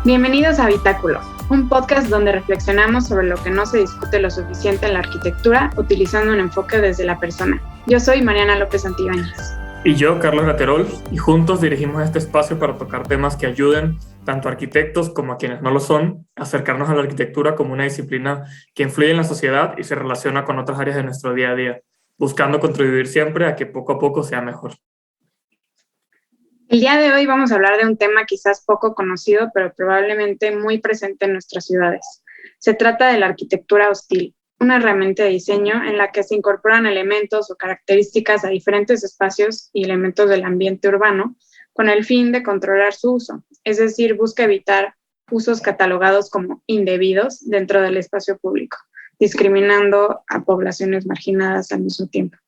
Bienvenidos a Habitáculo, un podcast donde reflexionamos sobre lo que no se discute lo suficiente en la arquitectura, utilizando un enfoque desde la persona. Yo soy Mariana López Santibáñez. Y yo, Carlos Gaterol, y juntos dirigimos este espacio para tocar temas que ayuden tanto a arquitectos como a quienes no lo son, a acercarnos a la arquitectura como una disciplina que influye en la sociedad y se relaciona con otras áreas de nuestro día a día, buscando contribuir siempre a que poco a poco sea mejor. El día de hoy vamos a hablar de un tema quizás poco conocido, pero probablemente muy presente en nuestras ciudades. Se trata de la arquitectura hostil, una herramienta de diseño en la que se incorporan elementos o características a diferentes espacios y elementos del ambiente urbano con el fin de controlar su uso, es decir, busca evitar usos catalogados como indebidos dentro del espacio público, discriminando a poblaciones marginadas al mismo tiempo.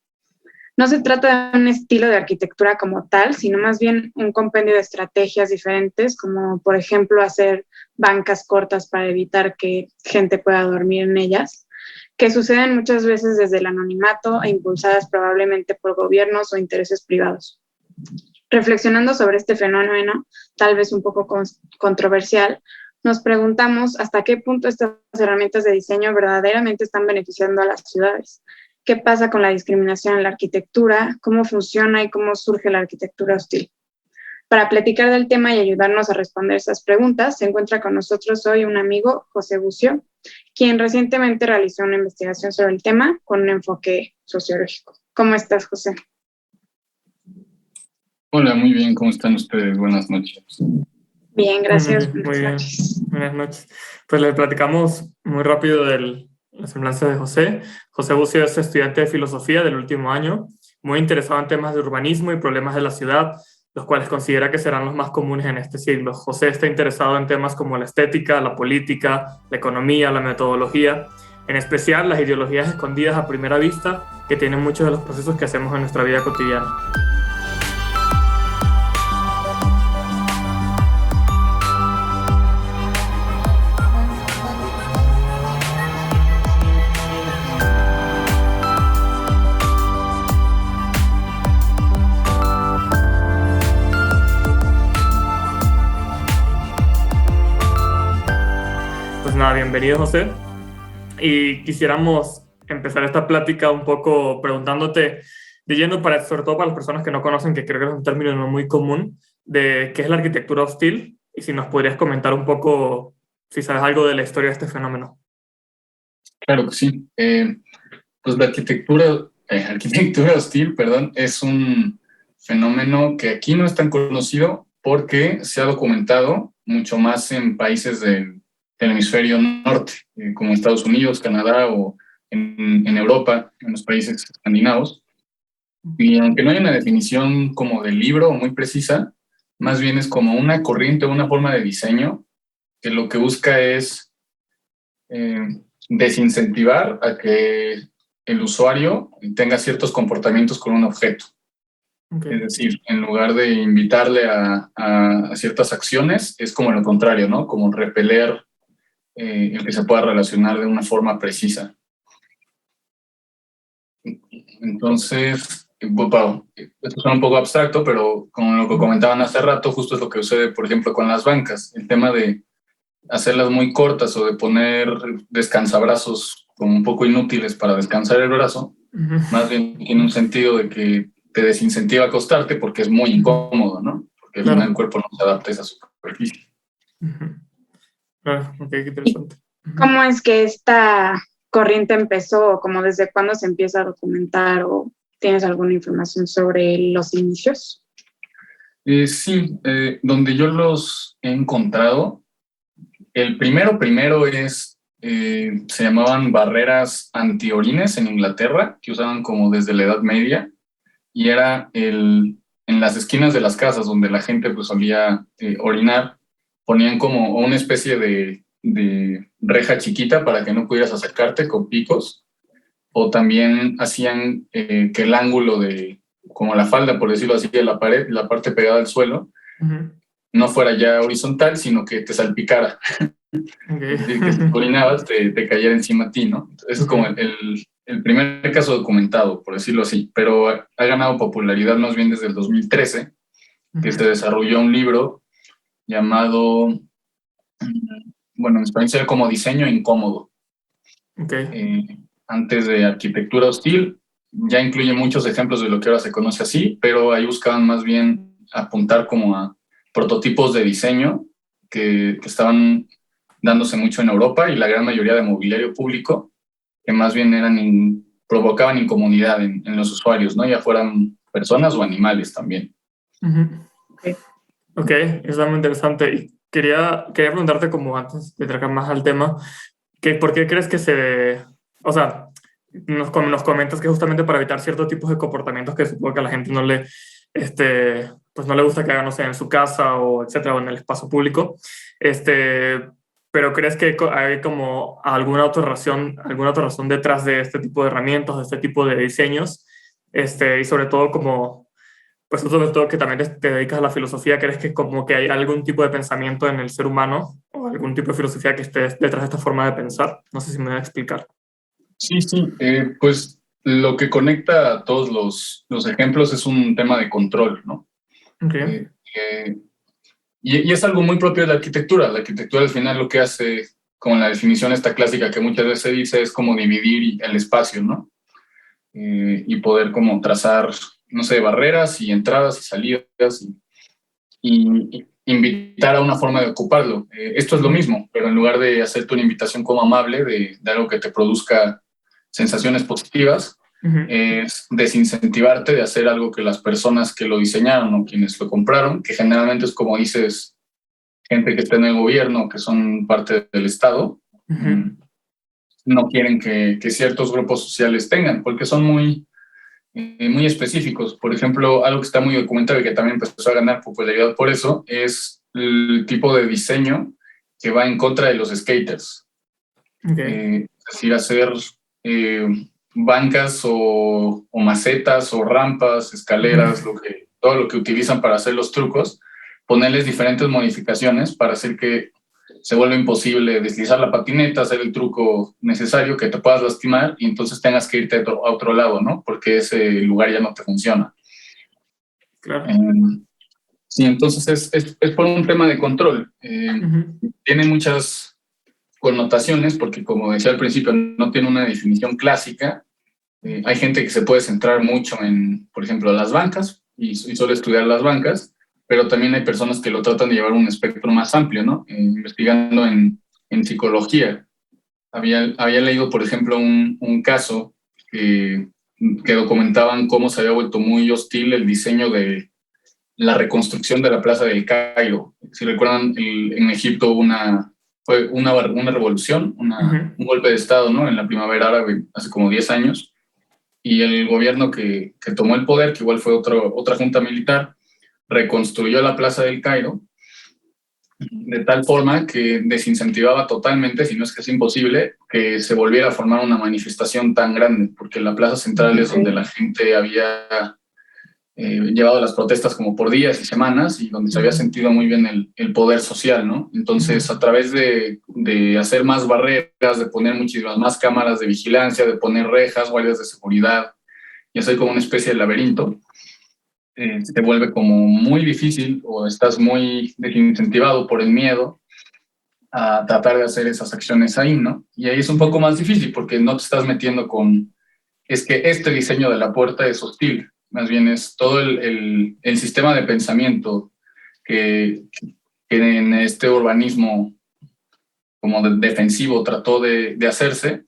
No se trata de un estilo de arquitectura como tal, sino más bien un compendio de estrategias diferentes, como por ejemplo hacer bancas cortas para evitar que gente pueda dormir en ellas, que suceden muchas veces desde el anonimato e impulsadas probablemente por gobiernos o intereses privados. Reflexionando sobre este fenómeno, tal vez un poco controversial, nos preguntamos hasta qué punto estas herramientas de diseño verdaderamente están beneficiando a las ciudades. ¿Qué pasa con la discriminación en la arquitectura? ¿Cómo funciona y cómo surge la arquitectura hostil? Para platicar del tema y ayudarnos a responder esas preguntas, se encuentra con nosotros hoy un amigo, José Bucio, quien recientemente realizó una investigación sobre el tema con un enfoque sociológico. ¿Cómo estás, José? Hola, muy bien. ¿Cómo están ustedes? Buenas noches. Bien, gracias. Muy bien. Buenas noches. Pues les platicamos muy rápido de la semblanza de José. José Bucio es estudiante de filosofía del último año, muy interesado en temas de urbanismo y problemas de la ciudad, los cuales considera que serán los más comunes en este siglo. José está interesado en temas como la estética, la política, la economía, la metodología, en especial las ideologías escondidas a primera vista que tienen muchos de los procesos que hacemos en nuestra vida cotidiana. Bienvenido, José. Y quisiéramos empezar esta plática un poco preguntándote, sobre todo para las personas que no conocen, que creo que es un término no muy común, de qué es la arquitectura hostil, y si nos podrías comentar un poco, si sabes algo de la historia de este fenómeno. Claro que sí. Pues la arquitectura hostil, es un fenómeno que aquí no es tan conocido porque se ha documentado mucho más en países del hemisferio norte, como Estados Unidos, Canadá o en Europa, en los países escandinavos. Y aunque no hay una definición como del libro muy precisa, más bien es como una corriente o una forma de diseño que lo que busca es desincentivar a que el usuario tenga ciertos comportamientos con un objeto. Okay. Es decir, en lugar de invitarle a ciertas acciones, es como lo contrario, ¿no? Como repeler el que se pueda relacionar de una forma precisa. Entonces, bueno, esto suena un poco abstracto, pero como lo que comentaban hace rato, justo es lo que sucede, por ejemplo, con las bancas. El tema de hacerlas muy cortas o de poner descansabrazos como un poco inútiles para descansar el brazo, más bien tiene un sentido de que te desincentiva a acostarte porque es muy incómodo, ¿no? Porque al final el cuerpo no se adapta a esa superficie. Okay, qué interesante. ¿Cómo es que esta corriente empezó o como desde cuándo se empieza a documentar o tienes alguna información sobre los inicios? Sí, donde yo los he encontrado, el primero es, se llamaban barreras antiorines en Inglaterra, que usaban como desde la Edad Media, y era en las esquinas de las casas donde la gente pues solía orinar, ponían como una especie de reja chiquita para que no pudieras acercarte con picos, o también hacían que el ángulo de, como la falda, por decirlo así, de la pared, la parte pegada al suelo, no fuera ya horizontal, sino que te salpicara. Okay. Es decir, que si orinabas te cayera encima a ti, ¿no? Eso es como el primer caso documentado, por decirlo así, pero ha ganado popularidad más bien desde el 2013, que se desarrolló un libro llamado Bueno, en español sería como diseño incómodo. Antes de arquitectura hostil, ya incluye muchos ejemplos de lo que ahora se conoce así, pero ahí buscaban más bien apuntar como a prototipos de diseño que estaban dándose mucho en Europa y la gran mayoría de mobiliario público, que más bien provocaban incomodidad en los usuarios, ¿no? Ya fueran personas o animales también. Ok, está muy interesante. Y quería preguntarte, como antes de tratar más al tema, ¿por qué crees que o sea, nos comentas que justamente para evitar ciertos tipos de comportamientos que supongo que a la gente pues no le gusta que hagan, no sé, en su casa o etcétera, o en el espacio público, pero crees que hay como alguna otra razón detrás de este tipo de herramientas, de este tipo de diseños, y sobre todo como, pues tú sobre todo que también te dedicas a la filosofía, ¿crees que como que hay algún tipo de pensamiento en el ser humano o algún tipo de filosofía que esté detrás de esta forma de pensar? No sé si me voy a explicar. Sí, sí, pues lo que conecta a todos los ejemplos es un tema de control, ¿no? Okay. Y es algo muy propio de la arquitectura. La arquitectura al final lo que hace, como la definición esta clásica que muchas veces se dice, es como dividir el espacio, ¿no? Y poder como trazar, no sé, barreras y entradas y salidas y invitar a una forma de ocuparlo. Esto es lo mismo, pero en lugar de hacerte una invitación como amable de algo que te produzca sensaciones positivas, es desincentivarte de hacer algo que las personas que lo diseñaron o quienes lo compraron, que generalmente es como dices, gente que está en el gobierno, que son parte del Estado, no quieren que ciertos grupos sociales tengan, porque son muy específicos. Por ejemplo, algo que está muy documentado y que también empezó a ganar popularidad por eso, es el tipo de diseño que va en contra de los skaters. Es decir, hacer bancas o macetas o rampas, escaleras, todo lo que utilizan para hacer los trucos, ponerles diferentes modificaciones para hacer que se vuelva imposible deslizar la patineta, hacer el truco necesario, que te puedas lastimar y entonces tengas que irte a otro lado, ¿no? Porque ese lugar ya no te funciona. Claro. Sí, entonces es por un tema de control. Tiene muchas connotaciones porque, como decía al principio, no tiene una definición clásica. Hay gente que se puede centrar mucho en, por ejemplo, las bancas y suele estudiar las bancas, pero también hay personas que lo tratan de llevar a un espectro más amplio, ¿no? Investigando en psicología. Había leído, por ejemplo, un caso que documentaban cómo se había vuelto muy hostil el diseño de la reconstrucción de la Plaza del Cairo. Si recuerdan, en Egipto fue una revolución, un golpe de Estado, ¿no? En la primavera árabe, hace como 10 años, y el gobierno que tomó el poder, que igual fue otra junta militar, reconstruyó la Plaza del Cairo de tal forma que desincentivaba totalmente, si no es que es imposible, que se volviera a formar una manifestación tan grande, porque la plaza central es donde la gente había llevado las protestas como por días y semanas y donde se había sentido muy bien el poder social, ¿no? Entonces, a través de hacer más barreras, de poner muchísimas más cámaras de vigilancia, de poner rejas, guardias de seguridad y hacer como una especie de laberinto, te vuelve como muy difícil o estás muy desincentivado por el miedo a tratar de hacer esas acciones ahí, ¿no? Y ahí es un poco más difícil porque no te estás metiendo es que este diseño de la puerta es hostil, más bien es todo el sistema de pensamiento que en este urbanismo como defensivo trató de hacerse,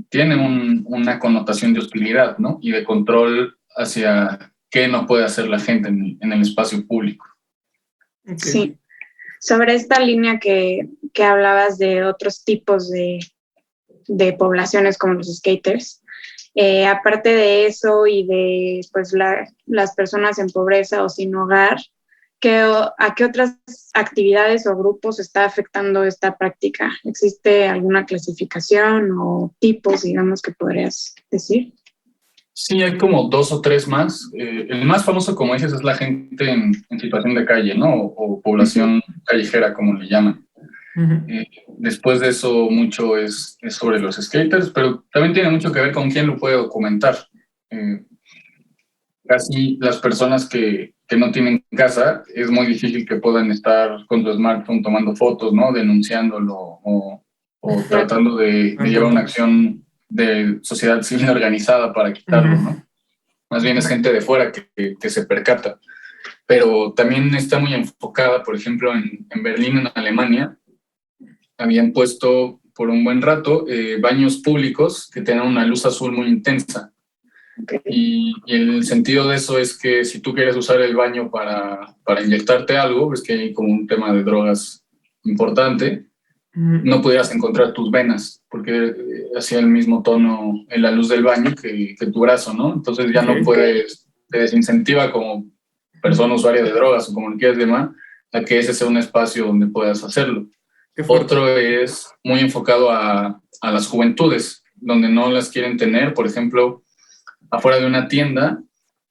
tiene una connotación de hostilidad, ¿no? Y de control hacia qué no puede hacer la gente en el espacio público. Okay. Sí, sobre esta línea que hablabas de otros tipos de poblaciones como los skaters, aparte de eso y de pues, las personas en pobreza o sin hogar, ¿a qué otras actividades o grupos está afectando esta práctica? ¿Existe alguna clasificación o tipos, digamos, que podrías decir? Sí, hay como 2 o 3 más. El más famoso, como dices, es la gente en situación de calle, ¿no? O población callejera, como le llaman. Después de eso, mucho es sobre los skaters, pero también tiene mucho que ver con quién lo puede documentar. casi las personas que no tienen casa, es muy difícil que puedan estar con su smartphone tomando fotos, ¿no? Denunciándolo o tratando de llevar una acción de sociedad civil organizada para quitarlo, ¿no? Más bien es gente de fuera que se percata. Pero también está muy enfocada, por ejemplo, en Berlín, en Alemania, habían puesto por un buen rato baños públicos que tenían una luz azul muy intensa. Okay. Y el sentido de eso es que si tú quieres usar el baño para inyectarte algo, pues que hay como un tema de drogas importante, no pudieras encontrar tus venas, porque hacía el mismo tono en la luz del baño que tu brazo, ¿no? Entonces ya no puedes, te desincentiva como persona usuaria de drogas o como le quieras llamar, a que ese sea un espacio donde puedas hacerlo. Otro es muy enfocado a las juventudes, donde no las quieren tener, por ejemplo, afuera de una tienda.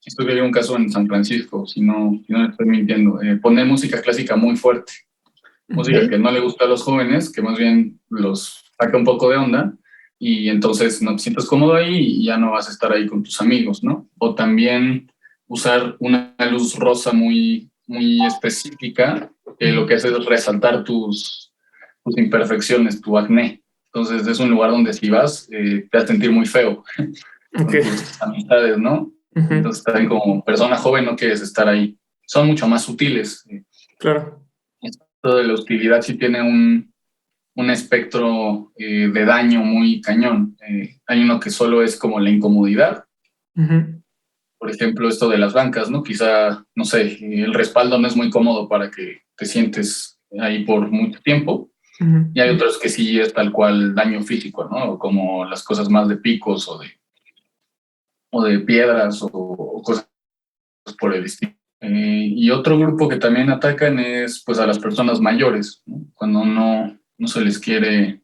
Esto que hay un caso en San Francisco, si no estoy mintiendo, poner música clásica muy fuerte, música que no le gusta a los jóvenes, que más bien los saca un poco de onda, y entonces no te sientes cómodo ahí y ya no vas a estar ahí con tus amigos, ¿no? O también usar una luz rosa muy, muy específica, que lo que hace es resaltar tus imperfecciones, tu acné. Entonces es un lugar donde si vas, te vas a sentir muy feo con tus amistades, ¿no? Entonces también como persona joven no quieres estar ahí. Son mucho más sutiles. Claro. Esto de la hostilidad sí tiene un espectro de daño muy cañón. Hay uno que solo es como la incomodidad. Por ejemplo, esto de las bancas, ¿no? Quizá, no sé, el respaldo no es muy cómodo para que te sientes ahí por mucho tiempo. Y hay otros que sí es tal cual daño físico, ¿no? Como las cosas más de picos o de piedras o cosas por el estilo. Y otro grupo que también atacan es pues a las personas mayores, ¿no? Cuando no se les quiere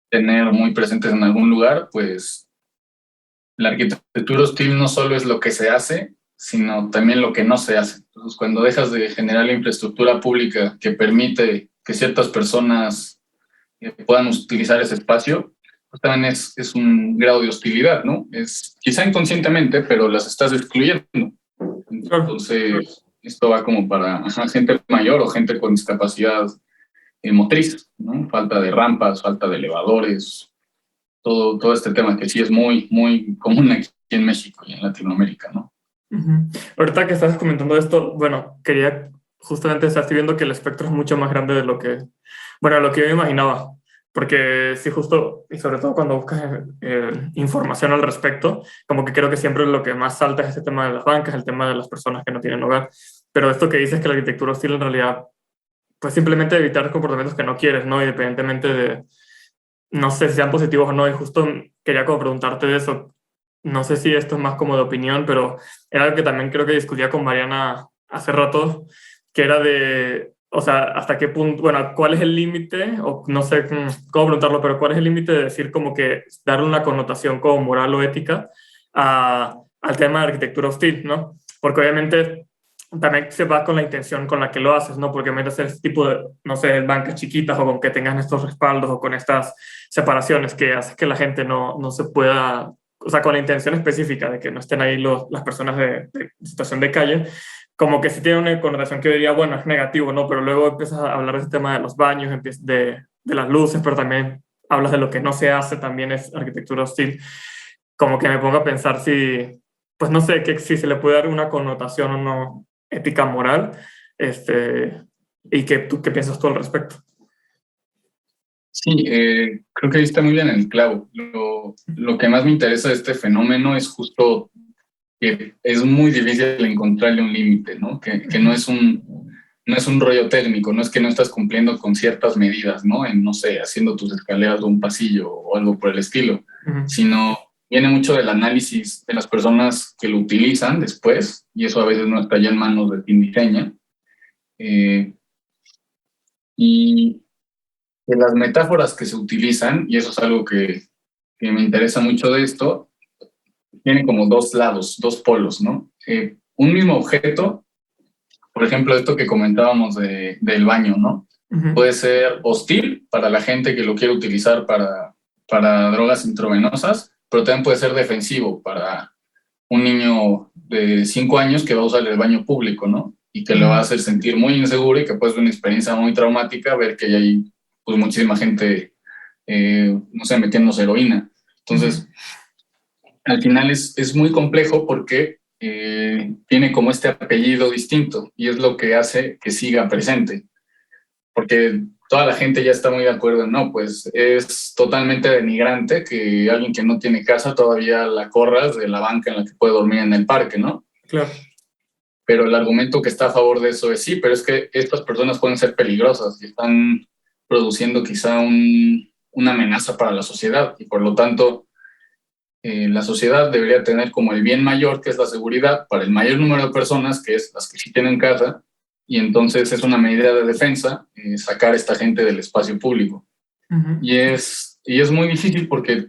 tener muy presentes en algún lugar, pues la arquitectura hostil no solo es lo que se hace, sino también lo que no se hace. Entonces, cuando dejas de generar la infraestructura pública que permite que ciertas personas puedan utilizar ese espacio, pues también es un grado de hostilidad, ¿no? Es quizá inconscientemente, pero las estás excluyendo. Entonces, esto va como para gente mayor o gente con discapacidad motriz, ¿no? Falta de rampas, falta de elevadores, todo este tema que sí es muy, muy común aquí en México y en Latinoamérica, ¿no? Ahorita que estás comentando esto, bueno, quería justamente estar viendo que el espectro es mucho más grande de lo que, bueno, lo que yo me imaginaba, porque sí, justo, y sobre todo cuando buscas información al respecto, como que creo que siempre lo que más salta es este tema de las bancas, el tema de las personas que no tienen hogar, pero esto que dices que la arquitectura hostil en realidad, pues simplemente evitar comportamientos que no quieres, ¿no? Independientemente de, no sé si sean positivos o no, y justo quería como preguntarte de eso. No sé si esto es más como de opinión, pero era algo que también creo que discutía con Mariana hace rato, que era de, o sea, hasta qué punto, bueno, cuál es el límite, o no sé cómo preguntarlo, pero cuál es el límite de decir como que darle una connotación como moral o ética al tema de arquitectura hostil, ¿no? Porque obviamente también se va con la intención con la que lo haces, ¿no? Porque metes este tipo de, no sé, bancas chiquitas o con que tengan estos respaldos o con estas separaciones que hace que la gente no se pueda, o sea, con la intención específica de que no estén ahí las personas de situación de calle, como que sí tiene una connotación que diría, bueno, es negativo, ¿no? Pero luego empiezas a hablar de este tema de los baños, de las luces, pero también hablas de lo que no se hace, también es arquitectura hostil. Como que me pongo a pensar si, pues no sé, que si se le puede dar una connotación o no ética moral, y tú qué piensas tú al respecto. Sí, creo que ahí está muy bien el clavo. Lo que más me interesa de este fenómeno es justo que es muy difícil encontrarle un límite, ¿no? Que no es un rollo técnico, no es que no estás cumpliendo con ciertas medidas, ¿no? En, no sé, haciendo tus escaleras de un pasillo o algo por el estilo, sino viene mucho del análisis de las personas que lo utilizan después, y eso a veces no está ya en manos de quien diseña. Y de las metáforas que se utilizan, y eso es algo que me interesa mucho de esto, tiene como dos lados, dos polos, ¿no? Un mismo objeto, por ejemplo, esto que comentábamos del baño, ¿no? Puede ser hostil para la gente que lo quiere utilizar para drogas intravenosas, pero también puede ser defensivo para un niño de 5 años que va a usar el baño público, ¿no? Y que le va a hacer sentir muy inseguro y que puede ser una experiencia muy traumática ver que hay pues, muchísima gente, no sé, metiéndose heroína. Entonces, al final es muy complejo porque tiene como este apellido distinto y es lo que hace que siga presente. Porque toda la gente ya está muy de acuerdo en, no, pues es totalmente denigrante que alguien que no tiene casa todavía la corras de la banca en la que puede dormir en el parque, ¿no? Claro. Pero el argumento que está a favor de eso es sí, pero es que estas personas pueden ser peligrosas y están produciendo quizá una amenaza para la sociedad y por lo tanto la sociedad debería tener como el bien mayor, que es la seguridad, para el mayor número de personas, que es las que sí tienen casa, y entonces es una medida de defensa sacar a esta gente del espacio público. Y es muy difícil porque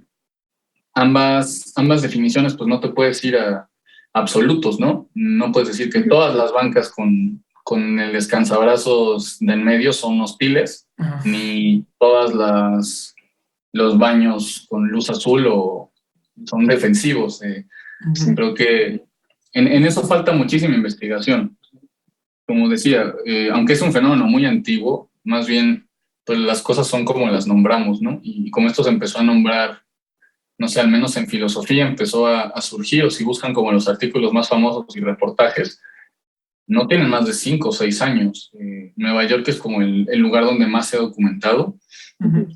ambas definiciones pues no te puedes ir a absolutos, ¿no? No puedes decir que todas las bancas con el descansabrazos de en medio son hostiles, ni todas los baños con luz azul o son defensivos. Creo que en eso falta muchísima investigación. Como decía, aunque es un fenómeno muy antiguo, más bien pues las cosas son como las nombramos, ¿no? Y como esto se empezó a nombrar, no sé, al menos en filosofía empezó a surgir, o si buscan como los artículos más famosos y reportajes, no tienen más de 5 o 6 años. Nueva York es como el lugar donde más se ha documentado.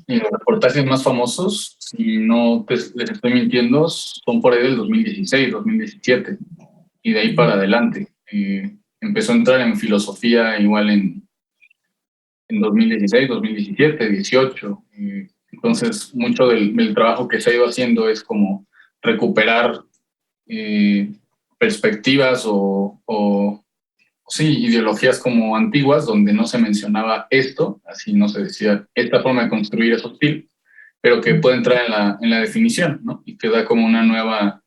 Y los reportajes más famosos, si no les estoy mintiendo, son por ahí del 2016, 2017, y de ahí para adelante. Empezó a entrar en filosofía igual en 2016, 2017, 18. Entonces, mucho del trabajo que se ha ido haciendo es como recuperar perspectivas o sí, ideologías como antiguas donde no se mencionaba esto, así no se decía, esta forma de construir es hostil, pero que puede entrar en la definición, ¿no? Y que da como una nueva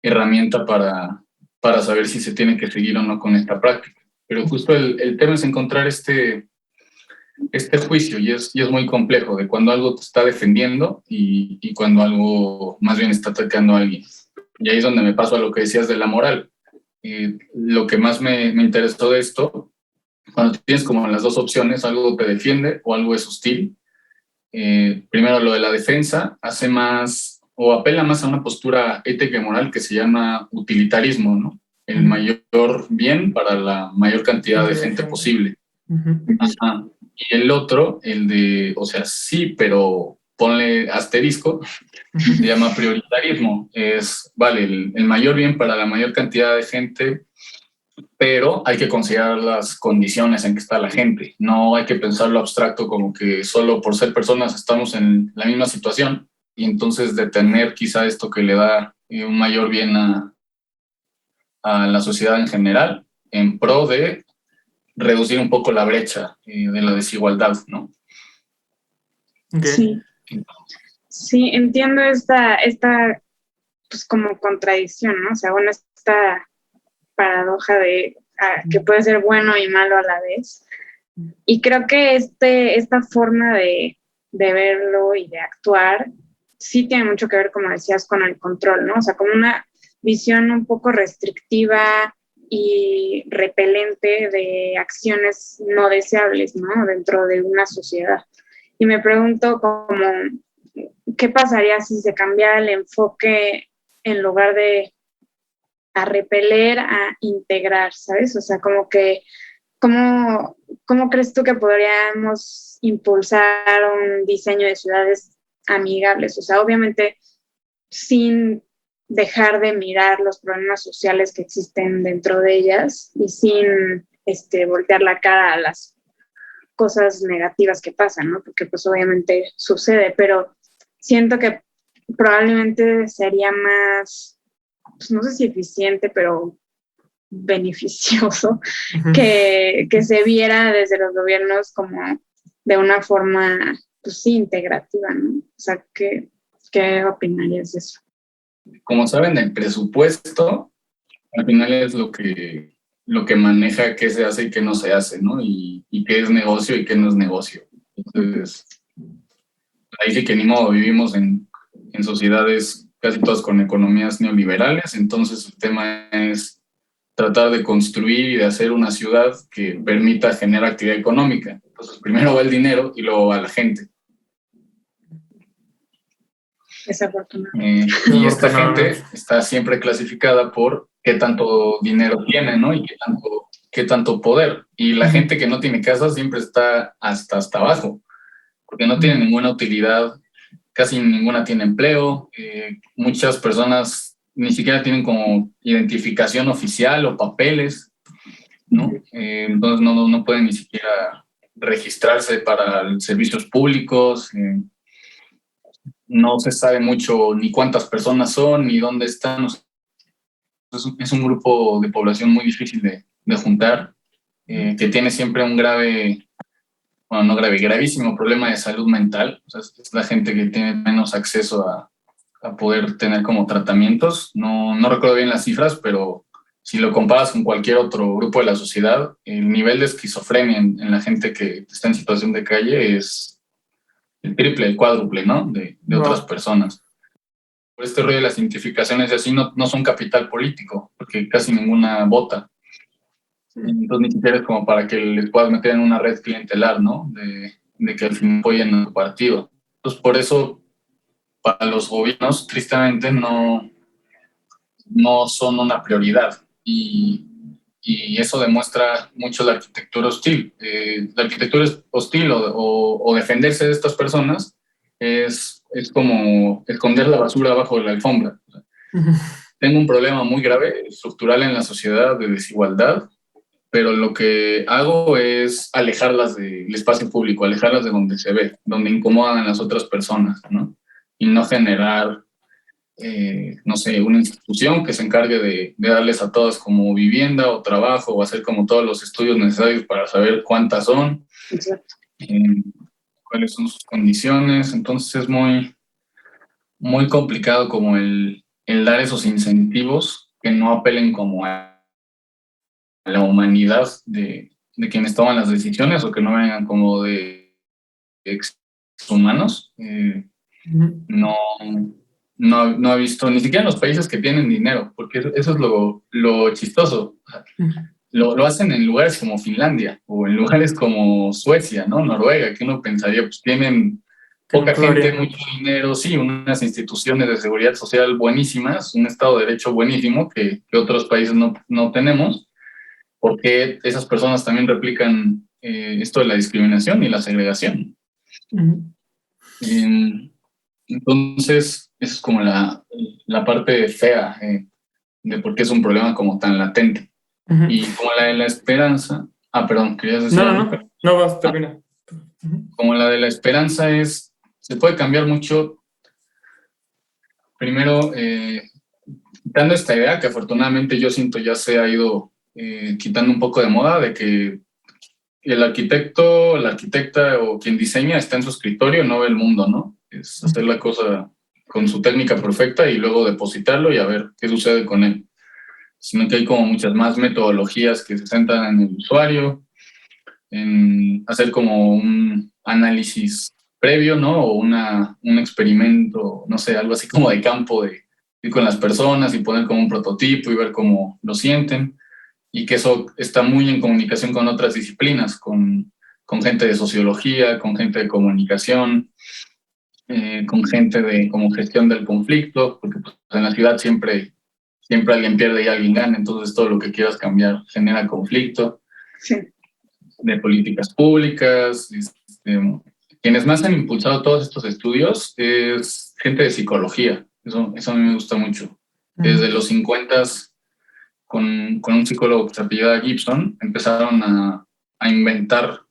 herramienta para saber si se tiene que seguir o no con esta práctica. Pero justo el tema es encontrar este juicio y es muy complejo de cuando algo te está defendiendo y cuando algo más bien está atacando a alguien. Y ahí es donde me paso a lo que decías de la moral. Lo que más me interesó de esto, cuando tienes como las dos opciones, algo te defiende o algo es hostil. Primero lo de la defensa hace más o apela más a una postura ética y moral que se llama utilitarismo, ¿no? El mayor bien para la mayor cantidad de gente posible. Ajá. Y el otro, el de, o sea, sí, pero ponle asterisco, se llama prioritarismo. Es, vale, el mayor bien para la mayor cantidad de gente, pero hay que considerar las condiciones en que está la gente. No hay que pensarlo abstracto como que solo por ser personas estamos en la misma situación y entonces detener quizá esto que le da un mayor bien a la sociedad en general en pro de reducir un poco la brecha de la desigualdad, ¿no? Okay. Sí, entiendo esta pues como contradicción, ¿no? O sea, bueno, esta paradoja de que puede ser bueno y malo a la vez. Y creo que esta forma de verlo y de actuar sí tiene mucho que ver, como decías, con el control, ¿no? O sea, como una visión un poco restrictiva y repelente de acciones no deseables, ¿no? Dentro de una sociedad. Y me pregunto como, ¿qué pasaría si se cambiara el enfoque en lugar de a repeler, a integrar, ¿sabes? O sea, como que, ¿cómo crees tú que podríamos impulsar un diseño de ciudades amigables? O sea, obviamente sin dejar de mirar los problemas sociales que existen dentro de ellas y sin voltear la cara a las cosas negativas que pasan, ¿no? Porque pues obviamente sucede, pero siento que probablemente sería más, pues no sé si eficiente, pero beneficioso que se viera desde los gobiernos como de una forma, pues sí, integrativa, ¿no? O sea, ¿qué opinarías de eso? Como saben, el presupuesto al final es lo que maneja qué se hace y qué no se hace, ¿no? Y qué es negocio y qué no es negocio. Entonces, ahí sí que ni modo, vivimos en sociedades casi todas con economías neoliberales. Entonces el tema es tratar de construir y de hacer una ciudad que permita generar actividad económica. Entonces primero va el dinero y luego va la gente. Y esta gente está siempre clasificada por qué tanto dinero tiene, ¿no? Y qué tanto poder. Y la gente que no tiene casa siempre está hasta abajo, porque no tiene ninguna utilidad, casi ninguna tiene empleo. Muchas personas ni siquiera tienen como identificación oficial o papeles, ¿no? Entonces no pueden ni siquiera registrarse para servicios públicos. No se sabe mucho ni cuántas personas son, ni dónde están. Es un grupo de población muy difícil de juntar, que tiene siempre un gravísimo problema de salud mental. O sea, es la gente que tiene menos acceso a poder tener como tratamientos. No recuerdo bien las cifras, pero si lo comparas con cualquier otro grupo de la sociedad, el nivel de esquizofrenia en la gente que está en situación de calle es el triple, el cuádruple, ¿no? De otras personas. Por este rollo de las identificaciones y así no son capital político, porque casi ninguna vota. Entonces ni siquiera es como para que les puedas meter en una red clientelar, ¿no? De que al fin apoyen a tu partido. Entonces por eso para los gobiernos tristemente no son una prioridad. Y eso demuestra mucho la arquitectura hostil. La arquitectura hostil o defenderse de estas personas es como esconder la basura bajo la alfombra. Tengo un problema muy grave, estructural en la sociedad de desigualdad, pero lo que hago es alejarlas del espacio público, alejarlas de donde se ve, donde incomodan a las otras personas, ¿no? Y no generar no sé, una institución que se encargue de darles a todas como vivienda o trabajo o hacer como todos los estudios necesarios para saber cuántas son, cuáles son sus condiciones. Entonces es muy, muy complicado como el dar esos incentivos que no apelen como a la humanidad de quienes toman las decisiones o que no vengan como de humanos. No he visto, ni siquiera en los países que tienen dinero, porque eso es lo chistoso. Lo hacen en lugares como Finlandia o en lugares como Suecia, ¿no? Noruega, que uno pensaría, pues tienen poca gente, mucho dinero, sí, unas instituciones de seguridad social buenísimas, un Estado de Derecho buenísimo que otros países no tenemos, porque esas personas también replican esto de la discriminación y la segregación. Entonces, esa es como la parte fea de por qué es un problema como tan latente. Y como la de la esperanza... perdón, ¿querías decir algo? No, vas, termina. Como la de la esperanza se puede cambiar mucho. Primero, quitando esta idea que afortunadamente yo siento ya se ha ido quitando un poco de moda, de que el arquitecto, la arquitecta o quien diseña está en su escritorio, no ve el mundo, ¿no? Es hacer la cosa con su técnica perfecta y luego depositarlo y a ver qué sucede con él. Sino que hay como muchas más metodologías que se centran en el usuario, en hacer como un análisis previo, ¿no? O un experimento, no sé, algo así como de campo, de ir con las personas y poner como un prototipo y ver cómo lo sienten. Y que eso está muy en comunicación con otras disciplinas, con gente de sociología, con gente de comunicación, con gente de como gestión del conflicto, porque pues, en la ciudad siempre alguien pierde y alguien gana, entonces todo lo que quieras cambiar genera conflicto. Sí. De políticas públicas. Quienes más han impulsado todos estos estudios es gente de psicología, eso a mí me gusta mucho. Desde los 50 con un psicólogo que se apellidaba Gibson, empezaron a inventar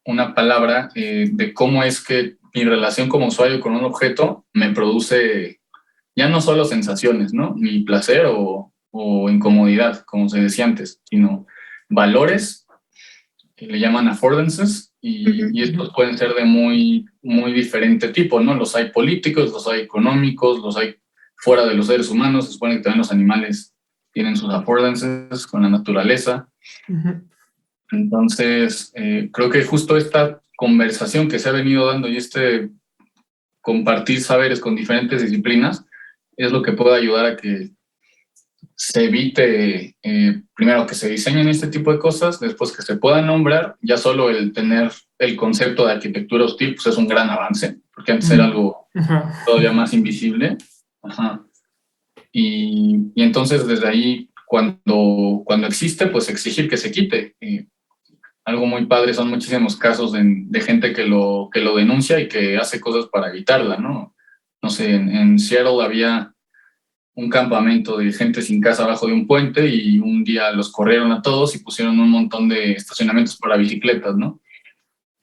una palabra de cómo es que mi relación como usuario con un objeto me produce ya no solo sensaciones, ¿no? Ni placer o incomodidad, como se decía antes, sino valores que le llaman affordances y estos pueden ser de muy, muy diferente tipo, ¿no? Los hay políticos, los hay económicos, los hay fuera de los seres humanos, se supone que también los animales tienen sus affordances con la naturaleza. Entonces, creo que justo esta conversación que se ha venido dando y compartir saberes con diferentes disciplinas es lo que puede ayudar a que se evite, primero que se diseñen este tipo de cosas, después que se puedan nombrar. Ya solo el tener el concepto de arquitectura hostil pues es un gran avance, porque antes era algo todavía más invisible. Ajá. Y entonces desde ahí, cuando existe, pues exigir que se quite. Algo muy padre son muchísimos casos de gente que lo denuncia y que hace cosas para evitarla, ¿no? No sé, en Seattle había un campamento de gente sin casa abajo de un puente y un día los corrieron a todos y pusieron un montón de estacionamientos para bicicletas, ¿no?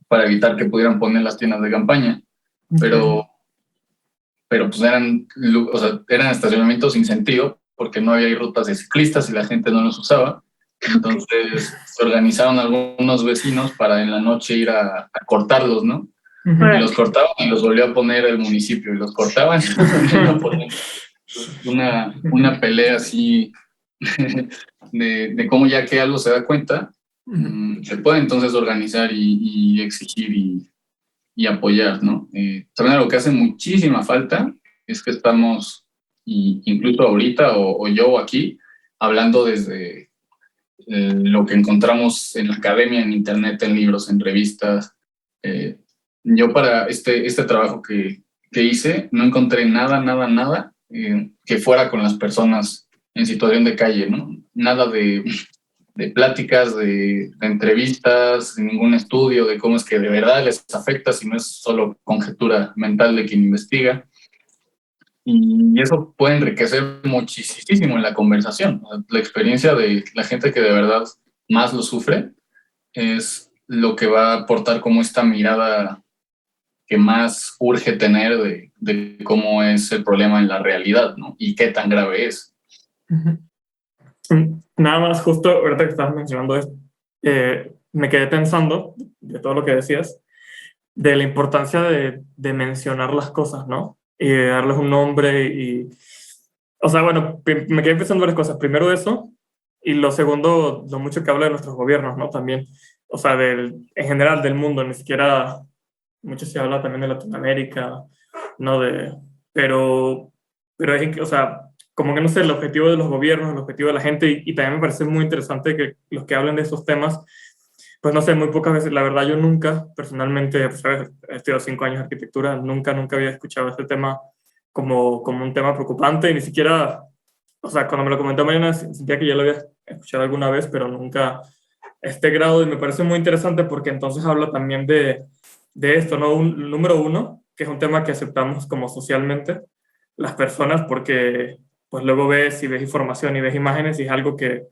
Para evitar que pudieran poner las tiendas de campaña. Pero pues eran estacionamientos sin sentido porque no había rutas de ciclistas y la gente no los usaba. Entonces se organizaron algunos vecinos para en la noche ir a cortarlos, ¿no? Y los cortaban y los volvió a poner el municipio, y los cortaban y los volvían a poner. Una pelea así de cómo, ya que algo se da cuenta, se puede entonces organizar y exigir y apoyar, ¿no? También algo que hace muchísima falta es que estamos, y incluso ahorita o yo aquí, hablando desde lo que encontramos en la academia, en internet, en libros, en revistas. Yo para este trabajo que hice no encontré nada que fuera con las personas en situación de calle, ¿no? Nada de pláticas, de entrevistas, de ningún estudio de cómo es que de verdad les afecta, si no es solo conjetura mental de quien investiga. Y eso puede enriquecer muchísimo en la conversación. La experiencia de la gente que de verdad más lo sufre es lo que va a aportar como esta mirada que más urge tener de cómo es el problema en la realidad, ¿no? Y qué tan grave es. Nada más, justo ahorita que estabas mencionando esto, me quedé pensando de todo lo que decías, de la importancia de mencionar las cosas, ¿no? Y de darles un nombre y... O sea, bueno, me quedé pensando varias cosas. Primero eso, y lo segundo, lo mucho que habla de nuestros gobiernos, ¿no? También, o sea, en general del mundo, ni siquiera, mucho se habla también de Latinoamérica, ¿no? Pero es, o sea, como que no sé, el objetivo de los gobiernos, el objetivo de la gente, y también me parece muy interesante que los que hablen de esos temas, pues no sé, muy pocas veces, la verdad yo nunca, personalmente, pues, ¿sabes? He estudiado 5 años de arquitectura, nunca había escuchado este tema como un tema preocupante, y ni siquiera, o sea, cuando me lo comentó Mariana, sentía que ya lo había escuchado alguna vez, pero nunca a este grado, y me parece muy interesante porque entonces habla también de esto, ¿no? Número uno, que es un tema que aceptamos como socialmente las personas, porque pues luego ves información y ves imágenes y es algo que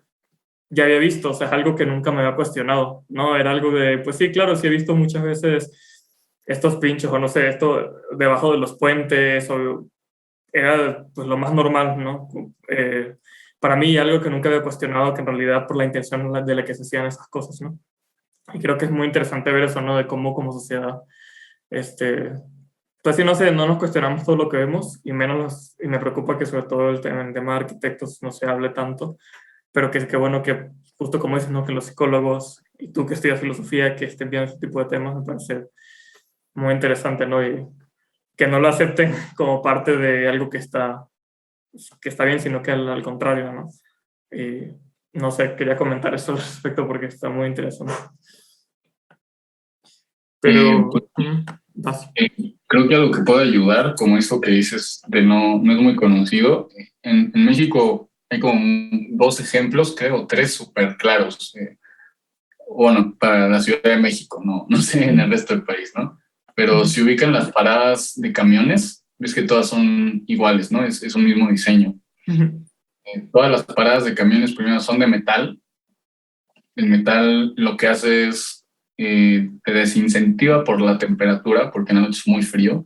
ya había visto, o sea, es algo que nunca me había cuestionado, ¿no? Era algo de, pues sí, claro, sí he visto muchas veces estos pinchos, o no sé, esto debajo de los puentes, o era pues lo más normal, ¿no? Para mí algo que nunca había cuestionado, que en realidad por la intención de la que se hacían esas cosas, ¿no? Y creo que es muy interesante ver eso, ¿no? De cómo como sociedad, pues sí, no sé, no nos cuestionamos todo lo que vemos, y menos, y me preocupa que sobre todo el tema de arquitectos no se hable tanto, pero que bueno que justo como dices, ¿no? Que los psicólogos y tú que estudias filosofía, que estén viendo este tipo de temas, me parece muy interesante, ¿no? Y que no lo acepten como parte de algo que está bien, sino que al contrario, ¿no? Y no sé, quería comentar eso al respecto porque está muy interesante. Pero creo que algo que puede ayudar, como esto que dices de no es muy conocido, en México hay como 2 ejemplos, creo, 3 súper claros. Bueno, para la Ciudad de México, no sé en el resto del país, ¿no? Pero si ubican las paradas de camiones, ves que todas son iguales, ¿no? Es un mismo diseño. Todas las paradas de camiones primero son de metal. El metal lo que hace es te desincentiva por la temperatura, porque en la noche es muy frío.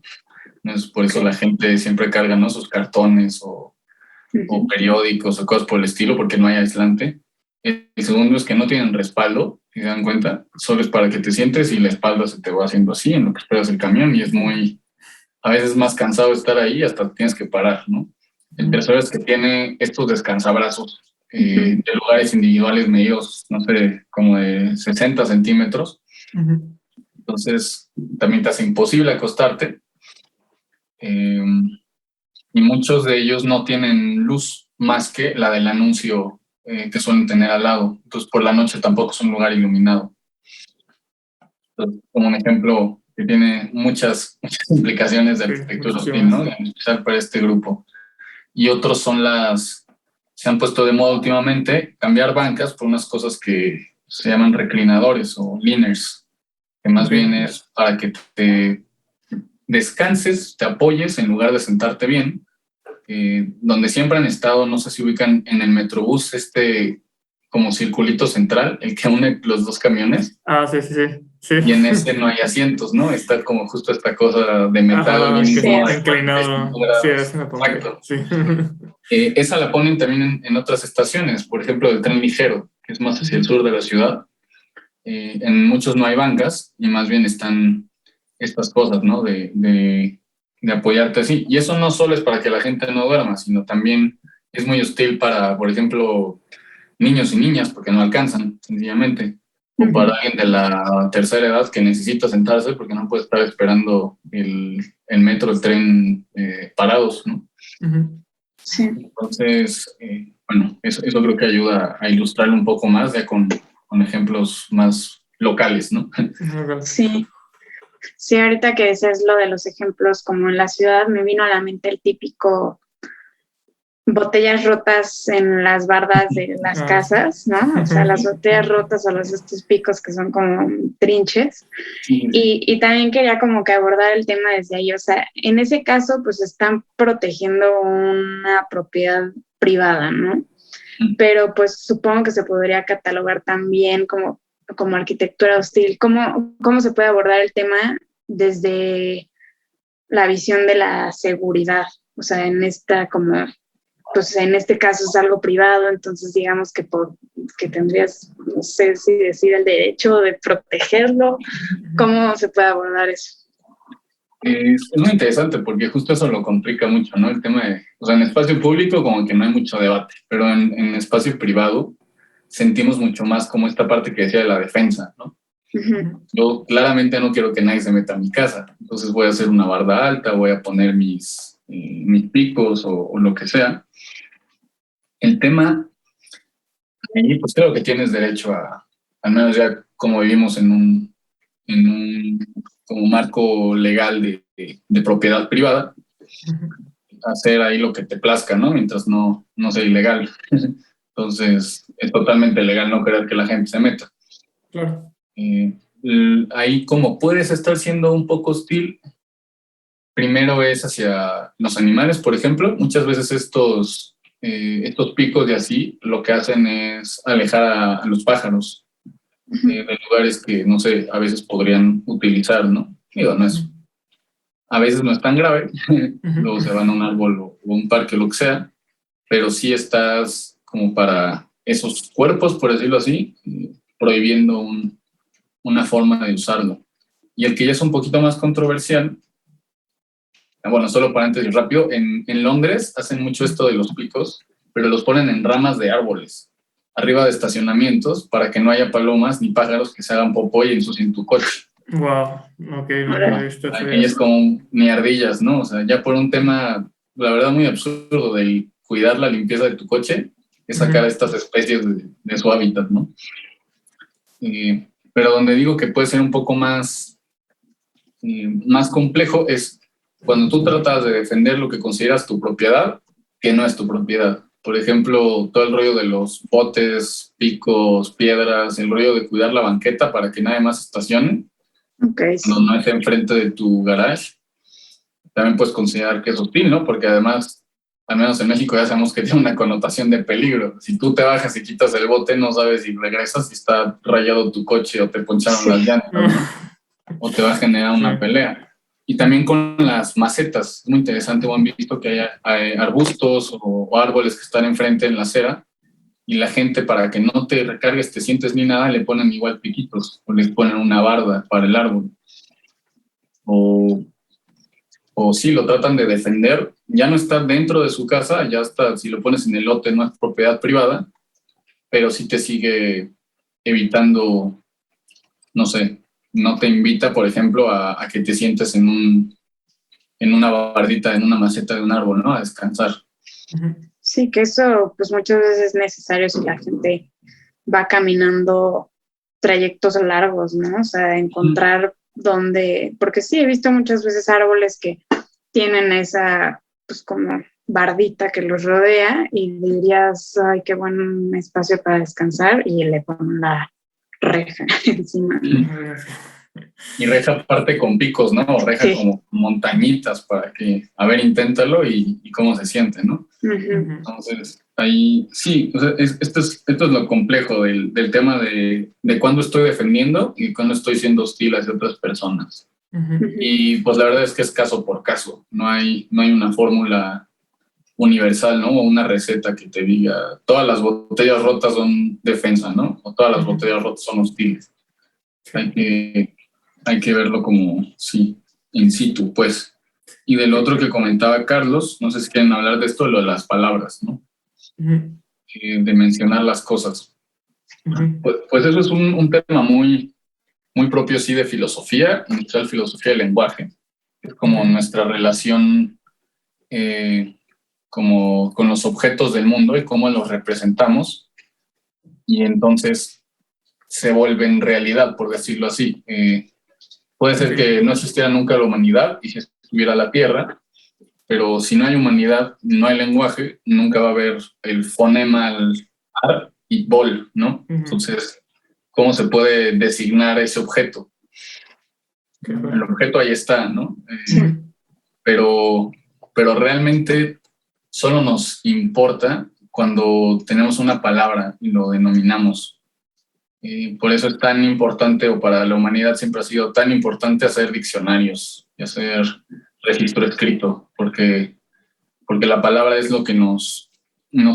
Entonces, por eso la gente siempre carga, ¿no? Sus cartones o periódicos o cosas por el estilo, porque no hay aislante. El segundo es que no tienen respaldo, si se dan cuenta, solo es para que te sientes y la espalda se te va haciendo así en lo que esperas el camión, y es a veces más cansado estar ahí, hasta tienes que parar, ¿no? El tercero es que tiene estos descansabrazos de lugares individuales medidos, no sé, como de 60 centímetros. Entonces, también te hace imposible acostarte. y muchos de ellos no tienen luz más que la del anuncio que suelen tener al lado. Entonces, por la noche tampoco es un lugar iluminado. Entonces, como un ejemplo que tiene muchas implicaciones de arquitectura hostil, ¿no? En especial para este grupo. Y otros son se han puesto de moda últimamente, cambiar bancas por unas cosas que se llaman reclinadores o leaners, que más bien es para que te descanses, te apoyes en lugar de sentarte bien, donde siempre han estado, no sé si ubican en el Metrobús, como circulito central, el que une los dos camiones. Ah, sí, sí, sí. Sí. Y en ese no hay asientos, ¿no? Está como justo esta cosa de metal bien que incómoda. inclinado. Sí, a veces me pongo. Exacto. Sí. Esa la ponen también en otras estaciones, por ejemplo, el tren ligero, que es más hacia el sur de la ciudad. En muchos no hay bancas y más bien están estas cosas, ¿no? De apoyarte así. Y eso no solo es para que la gente no duerma, sino también es muy hostil para, por ejemplo, niños y niñas, porque no alcanzan, sencillamente. O para alguien de la tercera edad que necesita sentarse porque no puede estar esperando el metro, el tren parados, ¿no? Sí. Entonces, bueno, eso creo que ayuda a ilustrarlo un poco más ya con ejemplos más locales, ¿no? Sí. Sí, ahorita que decías lo de los ejemplos como en la ciudad, me vino a la mente el típico botellas rotas en las bardas de las casas, ¿no? O sea, las botellas rotas o estos picos que son como trinches. Sí. Y también quería como que abordar el tema desde ahí. O sea, en ese caso, pues están protegiendo una propiedad privada, ¿no? Pero pues supongo que se podría catalogar también como arquitectura hostil. ¿Cómo se puede abordar el tema desde la visión de la seguridad? O sea, pues en este caso es algo privado, entonces digamos que tendrías, no sé si decir el derecho de protegerlo. ¿Cómo se puede abordar eso? Es muy interesante porque justo eso lo complica mucho, ¿no? El tema o sea, en espacio público como que no hay mucho debate, pero en espacio privado sentimos mucho más como esta parte que decía de la defensa, ¿no? Yo claramente no quiero que nadie se meta a mi casa, entonces voy a hacer una barda alta, voy a poner mis picos o lo que sea. El tema, ahí pues creo que tienes derecho al menos ya como vivimos en un como marco legal de propiedad privada, hacer ahí lo que te plazca, ¿no? Mientras no sea ilegal. Entonces, es totalmente legal no querer que la gente se meta. Claro. Ahí como puedes estar siendo un poco hostil, primero es hacia los animales, por ejemplo. Muchas veces estos picos de así lo que hacen es alejar a los pájaros de lugares que, no sé, a veces podrían utilizar, ¿no? Digo, a veces no es tan grave, luego se van a un árbol o un parque, lo que sea, pero sí estás como para esos cuerpos, por decirlo así, prohibiendo una forma de usarlo. Y el que ya es un poquito más controversial, bueno, solo paréntesis rápido, en Londres hacen mucho esto de los picos, pero los ponen en ramas de árboles, arriba de estacionamientos, para que no haya palomas ni pájaros que se hagan popó y ensucien tu coche. Wow, ok, no lo he visto. Ahí es como ni ardillas, ¿no? O sea, ya por un tema, la verdad, muy absurdo del cuidar la limpieza de tu coche, es sacar a estas especies de su hábitat, ¿no? Pero donde digo que puede ser un poco más complejo es cuando tú tratas de defender lo que consideras tu propiedad, que no es tu propiedad. Por ejemplo, todo el rollo de los botes, picos, piedras, el rollo de cuidar la banqueta para que nadie más estacione, cuando no es enfrente de tu garage, también puedes considerar que es hostil, ¿no? Porque además, al menos en México ya sabemos que tiene una connotación de peligro. Si tú te bajas y quitas el bote, no sabes si regresas, si está rayado tu coche o te poncharon las llantas, ¿no? O te va a generar una pelea. Y también con las macetas, es muy interesante, han visto que hay arbustos o árboles que están enfrente en la acera y la gente, para que no te recargues, te sientes ni nada, le ponen igual piquitos o les ponen una barda para el árbol. O sí, lo tratan de defender, ya no está dentro de su casa, ya está, si lo pones en el lote no es propiedad privada, pero sí te sigue evitando, no sé, no te invita, por ejemplo, a que te sientes en en una bardita, en una maceta de un árbol, ¿no? A descansar. Sí, que eso pues muchas veces es necesario si la gente va caminando trayectos largos, ¿no? O sea, encontrar dónde, porque sí, he visto muchas veces árboles que tienen esa, pues como bardita que los rodea y dirías, ay, qué buen espacio para descansar y le ponen la reja encima. Y reja aparte con picos, ¿no? O reja como montañitas para que, a ver, inténtalo y cómo se siente, ¿no? Entonces, ahí sí, o sea, esto es lo complejo del tema de cuándo estoy defendiendo y cuándo estoy siendo hostil hacia otras personas. Y pues la verdad es que es caso por caso, no hay una fórmula universal, ¿no? O una receta que te diga, todas las botellas rotas son defensa, ¿no? O todas las botellas rotas son hostiles. Hay que verlo como, sí, in situ, pues. Y del otro que comentaba Carlos, no sé si quieren hablar de esto, lo de las palabras, ¿no? De mencionar las cosas. Pues eso es un tema muy, muy propio, sí, de filosofía, en especial filosofía del lenguaje. Es como nuestra relación como con los objetos del mundo y cómo los representamos. Y entonces se vuelven realidad, por decirlo así. Puede ser que no existiera nunca la humanidad y si estuviera la Tierra, pero si no hay humanidad, no hay lenguaje, nunca va a haber el fonema al ar y bol, ¿no? Entonces, ¿cómo se puede designar ese objeto? El objeto ahí está, ¿no? Pero realmente solo nos importa cuando tenemos una palabra y lo denominamos. Por eso es tan importante, o para la humanidad siempre ha sido tan importante hacer diccionarios y hacer registro escrito, porque la palabra es lo que nos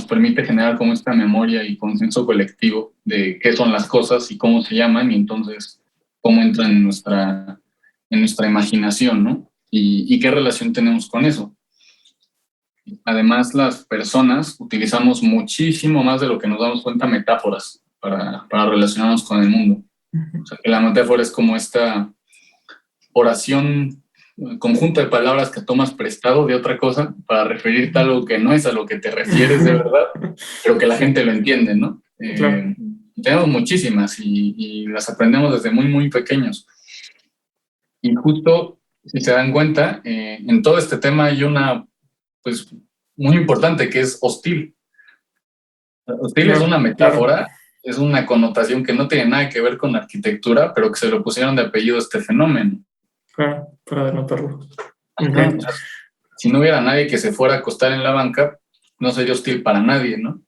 permite generar como esta memoria y consenso colectivo de qué son las cosas y cómo se llaman, y entonces cómo entran en nuestra imaginación, ¿no? Y qué relación tenemos con eso. Además, las personas utilizamos muchísimo más de lo que nos damos cuenta metáforas para relacionarnos con el mundo. O sea, que la metáfora es como esta oración, conjunto de palabras que tomas prestado de otra cosa para referirte a algo que no es a lo que te refieres de verdad, pero que la gente lo entiende, ¿no? Claro. Tenemos muchísimas y las aprendemos desde muy, muy pequeños. Y justo, si se dan cuenta, en todo este tema hay una, pues, muy importante que es hostil. Hostil es una metáfora, es una connotación que no tiene nada que ver con arquitectura, pero que se lo pusieron de apellido a este fenómeno. Claro, para denotarlo. Si no hubiera nadie que se fuera a acostar en la banca, no sería hostil para nadie, ¿no?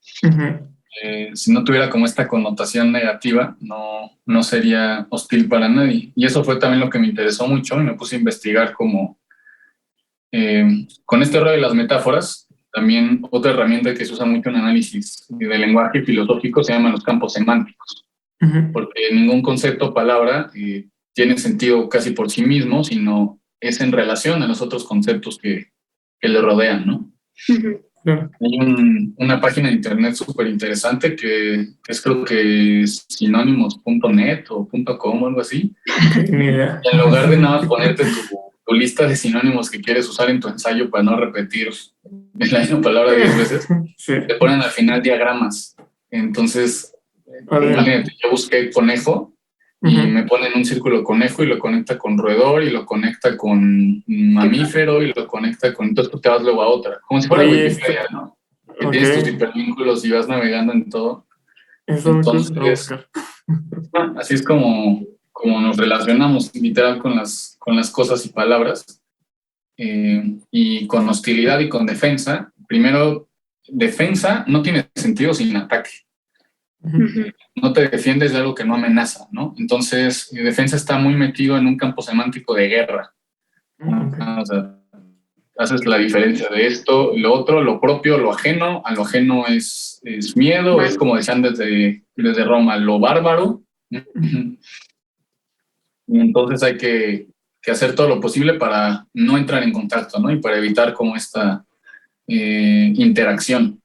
Si no tuviera como esta connotación negativa, no sería hostil para nadie. Y eso fue también lo que me interesó mucho y me puse a investigar como con este rollo de las metáforas. También otra herramienta que se usa mucho en análisis de lenguaje filosófico se llaman los campos semánticos, porque ningún concepto o palabra tiene sentido casi por sí mismo, sino es en relación a los otros conceptos que le rodean, ¿no? Hay una página de internet súper interesante que es, creo que es sinónimos.net o .com o algo así. Y en lugar de nada más ponerte tu lista de sinónimos que quieres usar en tu ensayo para no repetir la misma palabra 10 veces, te ponen al final diagramas. Entonces, imagínate, yo busqué conejo y me ponen un círculo conejo y lo conecta con roedor y lo conecta con mamífero y lo conecta con... Entonces tú te vas luego a otra. Como si fuera Wikipedia, ¿no? Que tienes tus hipervínculos y vas navegando en todo. Entonces, así es como nos relacionamos literal con las cosas y palabras. Y con hostilidad y con defensa. Primero, defensa no tiene sentido sin ataque. No te defiendes de algo que no amenaza, ¿no? Entonces, defensa está muy metido en un campo semántico de guerra. O sea, haces la diferencia de esto y lo otro, lo propio, lo ajeno. A lo ajeno es miedo, es como decían desde Roma, lo bárbaro. Y entonces hay que hacer todo lo posible para no entrar en contacto, ¿no? Y para evitar como esta interacción.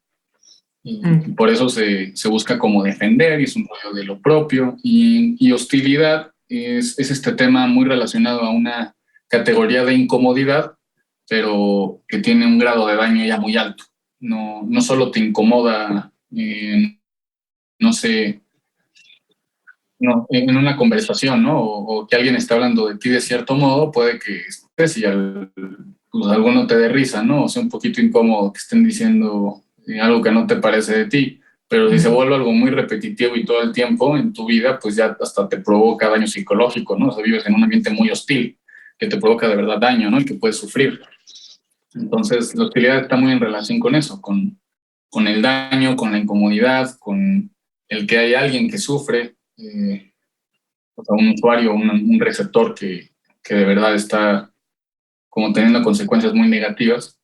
Y por eso se busca como defender, y es un rollo de lo propio. Y hostilidad es este tema muy relacionado a una categoría de incomodidad pero que tiene un grado de daño ya muy alto. No solo te incomoda, no sé, no, en una conversación, ¿no? O que alguien esté hablando de ti de cierto modo, puede que estés y pues alguno te dé risa, ¿no? O sea, un poquito incómodo que estén diciendo algo que no te parece de ti, pero si se vuelve algo muy repetitivo y todo el tiempo en tu vida, pues ya hasta te provoca daño psicológico, ¿no? O sea, vives en un ambiente muy hostil que te provoca de verdad daño, ¿no? Y que puedes sufrir. Entonces, la hostilidad está muy en relación con eso, con el daño, con la incomodidad, con el que hay alguien que sufre, o sea, un usuario, un receptor que de verdad está como teniendo consecuencias muy negativas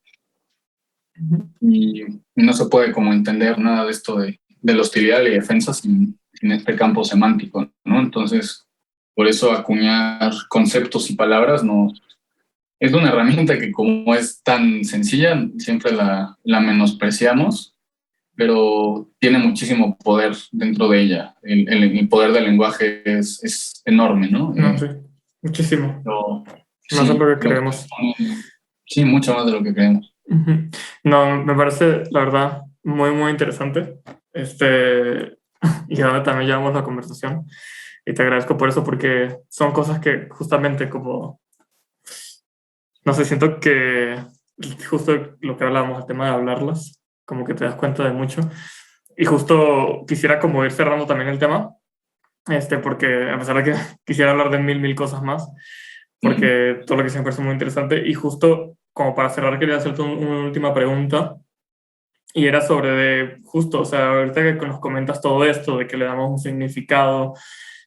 y no se puede como entender nada de esto de la hostilidad y defensa sin este campo semántico, ¿no? Entonces, por eso acuñar conceptos y palabras no es una herramienta que como es tan sencilla, siempre la menospreciamos, pero tiene muchísimo poder dentro de ella. El poder del lenguaje es enorme, ¿no? No, sí, muchísimo. Pero, Más de sí, lo que creemos. sí, mucho más de lo que creemos. Ujú. No, me parece, la verdad, muy, muy interesante. Y ahora también llevamos la conversación. Y te agradezco por eso, porque son cosas que justamente como, no sé, siento que justo lo que hablábamos, el tema de hablarlas, como que te das cuenta de mucho. Y justo quisiera como ir cerrando también el tema, porque a pesar de que quisiera hablar de mil cosas más, porque todo lo que siempre es muy interesante. Y justo como para cerrar, quería hacerte una última pregunta. Y era sobre justo, o sea, ahorita que nos comentas todo esto, de que le damos un significado,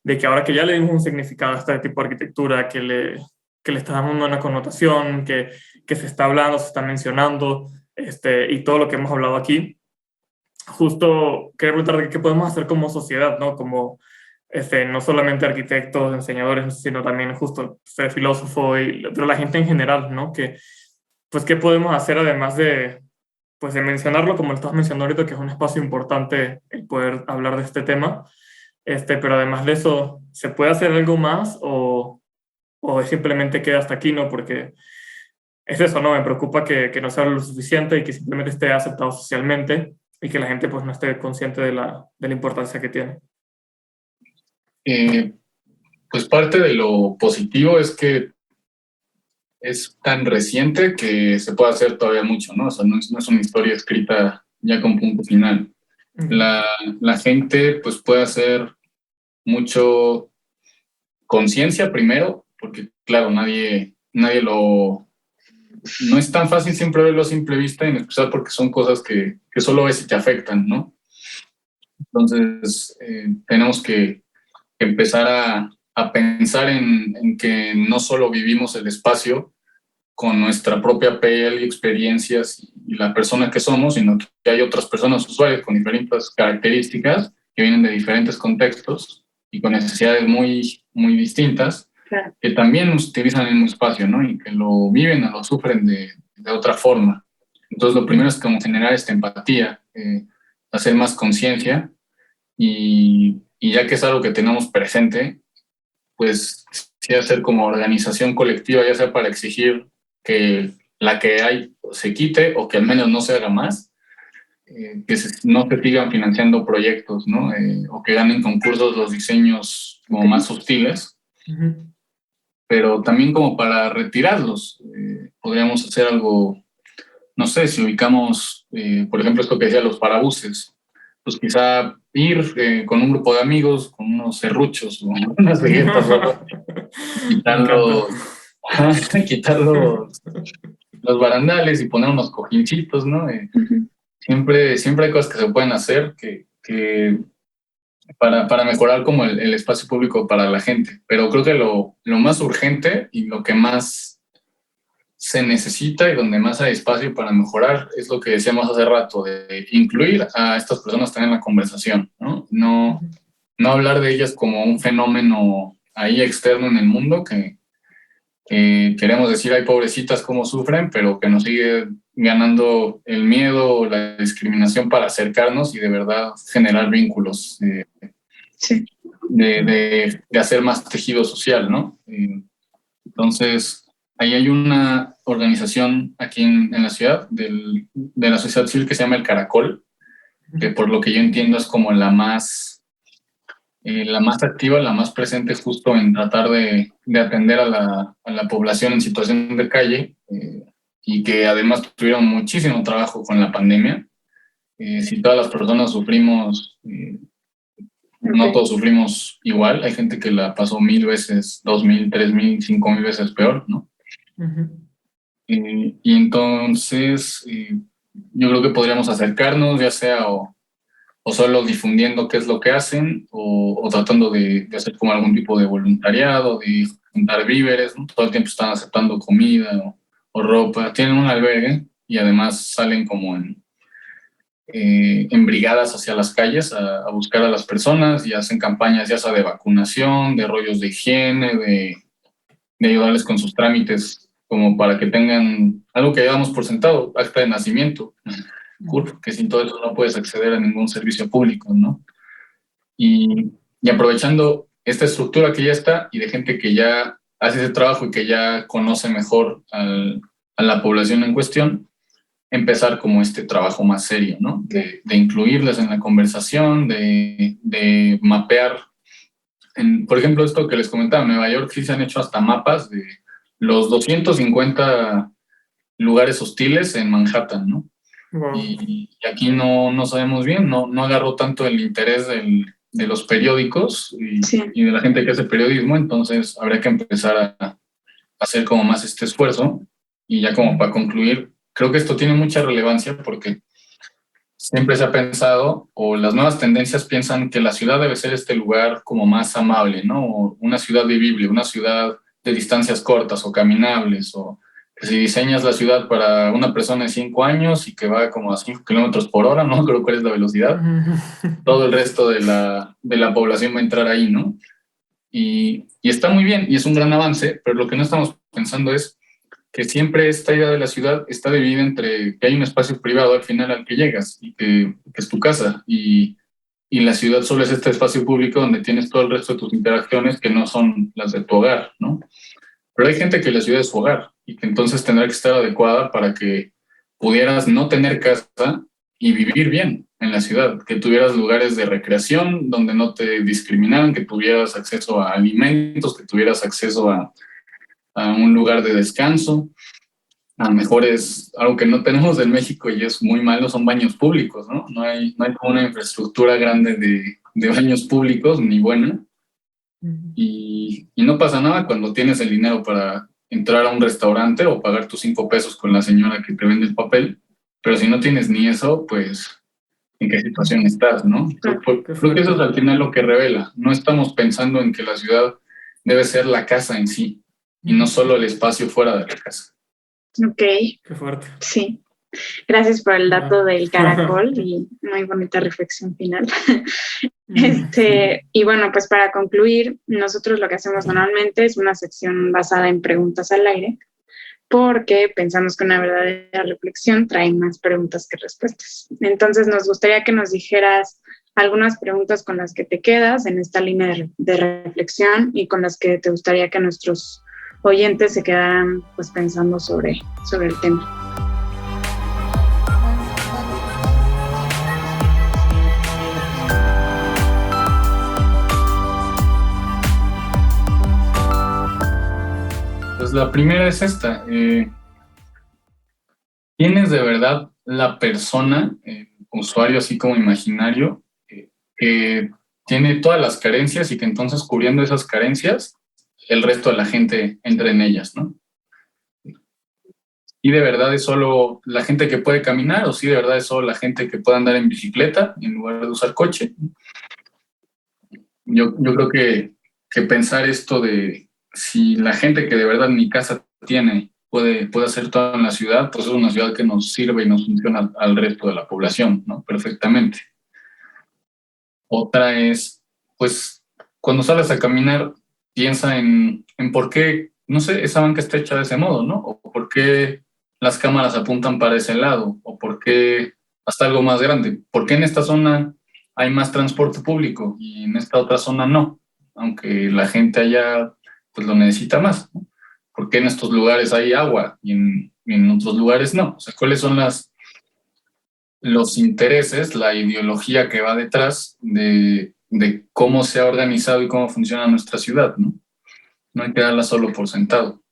de que ahora que ya le dimos un significado a este tipo de arquitectura, que le está dando una connotación, que se está hablando, se está mencionando, y todo lo que hemos hablado aquí, justo quería preguntar qué podemos hacer como sociedad, ¿no? Como, no solamente arquitectos, enseñadores, sino también justo ser filósofo, pero la gente en general, ¿no? Pues, ¿qué podemos hacer además pues de mencionarlo, como lo estás mencionando ahorita, que es un espacio importante el poder hablar de este tema, pero además de eso, ¿se puede hacer algo más o simplemente queda hasta aquí, no? Porque es eso, ¿no? Me preocupa que no sea lo suficiente y que simplemente esté aceptado socialmente y que la gente pues no esté consciente de la importancia que tiene. Pues parte de lo positivo es que es tan reciente que se puede hacer todavía mucho, ¿no? O sea, no es una historia escrita ya con punto final. La, la gente pues puede hacer mucho conciencia primero, porque claro, nadie no es tan fácil siempre verlo a simple vista, en especial porque son cosas que solo ves y te afectan, ¿no? Entonces, tenemos que empezar a pensar en que no solo vivimos el espacio con nuestra propia piel y experiencias y la persona que somos, sino que hay otras personas usuarias con diferentes características que vienen de diferentes contextos y con necesidades muy distintas, Claro. que también utilizan el mismo espacio, ¿no? Y que lo viven o lo sufren de otra forma. Entonces, lo primero es como generar esta empatía, hacer más conciencia y ya que es algo que tenemos presente, pues sí hacer como organización colectiva, ya sea para exigir que la que hay se quite o que al menos no se haga más, no se sigan financiando proyectos, ¿no? O que ganen concursos los diseños como más hostiles, pero también como para retirarlos. Podríamos hacer algo, no sé, si ubicamos, por ejemplo, esto que decía los parabuses, pues quizá ir con un grupo de amigos, con unos serruchos o unas veguetas, quitar los barandales y poner unos cojincitos, ¿no? Siempre hay cosas que se pueden hacer que para mejorar como el espacio público para la gente, pero creo que lo más urgente y lo que más se necesita y donde más hay espacio para mejorar es lo que decíamos hace rato, de incluir a estas personas también en la conversación, ¿no? No hablar de ellas como un fenómeno ahí externo en el mundo que queremos decir, ay, pobrecitas, cómo sufren, pero que nos sigue ganando el miedo o la discriminación para acercarnos y de verdad generar vínculos, Sí. de hacer más tejido social, ¿no? Entonces, ahí hay una organización aquí en la ciudad de la sociedad civil que se llama El Caracol, que por lo que yo entiendo es como la más activa, la más presente justo en tratar de atender a la población en situación de calle, y que además tuvieron muchísimo trabajo con la pandemia. Si todas las personas sufrimos, no todos sufrimos igual. Hay gente que la pasó 1000 veces, 2000, 3000, 5000 veces peor, ¿no? Y entonces yo creo que podríamos acercarnos, ya sea o solo difundiendo qué es lo que hacen, o tratando de hacer como algún tipo de voluntariado, de juntar víveres, ¿no? Todo el tiempo están aceptando comida o ropa. Tienen un albergue y además salen como en brigadas hacia las calles a buscar a las personas y hacen campañas ya sea de vacunación, de rollos de higiene, de ayudarles con sus trámites, como para que tengan algo que llevamos por sentado, acta de nacimiento, que sin todo eso no puedes acceder a ningún servicio público, ¿no? Y aprovechando esta estructura que ya está y de gente que ya hace ese trabajo y que ya conoce mejor a la población en cuestión, empezar como este trabajo más serio, ¿no? De incluirles en la conversación, de mapear. Por ejemplo, esto que les comentaba, en Nueva York sí se han hecho hasta mapas de los 250 lugares hostiles en Manhattan, ¿no? Wow. Y aquí no sabemos bien, no agarró tanto el interés de los periódicos y de la gente que hace periodismo, entonces habría que empezar a hacer como más este esfuerzo. Y ya como para concluir, creo que esto tiene mucha relevancia porque siempre se ha pensado, o las nuevas tendencias piensan que la ciudad debe ser este lugar como más amable, ¿no? O una ciudad vivible, una ciudad de distancias cortas o caminables, o que si diseñas la ciudad para una persona de 5 años y que va como a 5 kilómetros por hora, no creo cuál es la velocidad, todo el resto de la población va a entrar ahí, ¿no? Y está muy bien y es un gran avance, pero lo que no estamos pensando es que siempre esta idea de la ciudad está dividida entre que hay un espacio privado al final al que llegas y que es tu casa, y la ciudad solo es este espacio público donde tienes todo el resto de tus interacciones que no son las de tu hogar, ¿no? Pero hay gente que la ciudad es su hogar y que entonces tendrá que estar adecuada para que pudieras no tener casa y vivir bien en la ciudad, que tuvieras lugares de recreación donde no te discriminaran, que tuvieras acceso a alimentos, que tuvieras acceso a un lugar de descanso. A lo mejor es algo que no tenemos en México y es muy malo, son baños públicos, ¿no? No hay como una infraestructura grande de baños públicos, ni buena. Y no pasa nada cuando tienes el dinero para entrar a un restaurante o pagar tus 5 pesos con la señora que te vende el papel, pero si no tienes ni eso, pues ¿en qué situación estás, no? Creo que eso es al final lo que revela. No estamos pensando en que la ciudad debe ser la casa en sí y no solo el espacio fuera de la casa. Ok. Qué fuerte. Sí. Gracias por el dato del caracol y muy bonita reflexión final. Y bueno, pues para concluir, nosotros lo que hacemos normalmente es una sección basada en preguntas al aire, porque pensamos que una verdadera reflexión trae más preguntas que respuestas. Entonces nos gustaría que nos dijeras algunas preguntas con las que te quedas en esta línea de reflexión y con las que te gustaría que nuestros oyentes se quedaran pues pensando sobre el tema. Pues la primera es esta. ¿Quién es de verdad la persona, usuario así como imaginario, que tiene todas las carencias y que entonces cubriendo esas carencias, el resto de la gente entra en ellas, ¿no? ¿Y de verdad es solo la gente que puede caminar o sí de verdad es solo la gente que puede andar en bicicleta en lugar de usar coche? Yo creo que pensar esto de si la gente que de verdad en mi casa tiene puede hacer todo en la ciudad, pues es una ciudad que nos sirve y nos funciona al resto de la población, ¿no? Perfectamente. Otra es, pues, cuando sales a caminar, piensa en por qué, no sé, esa banca está hecha de ese modo, ¿no? O por qué las cámaras apuntan para ese lado, o por qué hasta algo más grande. ¿Por qué en esta zona hay más transporte público y en esta otra zona no? Aunque la gente allá pues lo necesita más, ¿no? ¿por qué en estos lugares hay agua y en otros lugares no? O sea, ¿cuáles son los intereses, la ideología que va detrás de cómo se ha organizado y cómo funciona nuestra ciudad, ¿no? No hay que darla solo por sentado.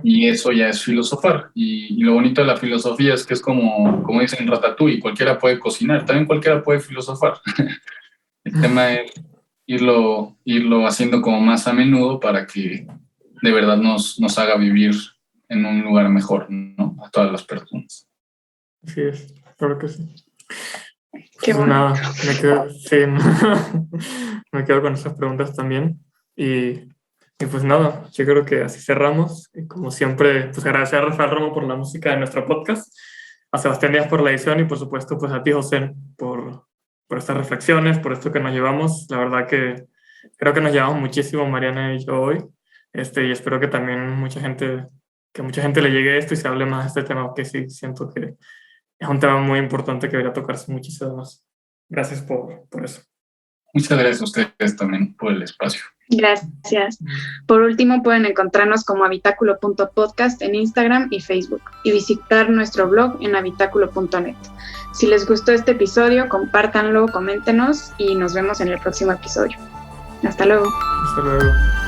Y eso ya es filosofar. Y lo bonito de la filosofía es que es como dicen Ratatouille, cualquiera puede cocinar, también cualquiera puede filosofar. El tema es irlo haciendo como más a menudo para que de verdad nos haga vivir en un lugar mejor, ¿no? A todas las personas. Así es, claro que sí. Qué Pues bueno. nada, me quedo con esas preguntas también. Y pues nada, yo creo que así cerramos. Y como siempre, pues agradecer a Rafael Romo por la música de nuestro podcast, a Sebastián Díaz por la edición y por supuesto pues a ti, José, por estas reflexiones, por esto que nos llevamos. La verdad que creo que nos llevamos muchísimo, Mariana y yo hoy. Y espero que también mucha gente le llegue esto y se hable más de este tema, que sí siento que es un tema muy importante que debería tocarse muchísimo más. Gracias por eso. Muchas gracias a ustedes también por el espacio. Gracias. Por último, pueden encontrarnos como habitáculo.podcast en Instagram y Facebook y visitar nuestro blog en habitáculo.net. Si les gustó este episodio, compártanlo, coméntenos y nos vemos en el próximo episodio. Hasta luego. Hasta luego.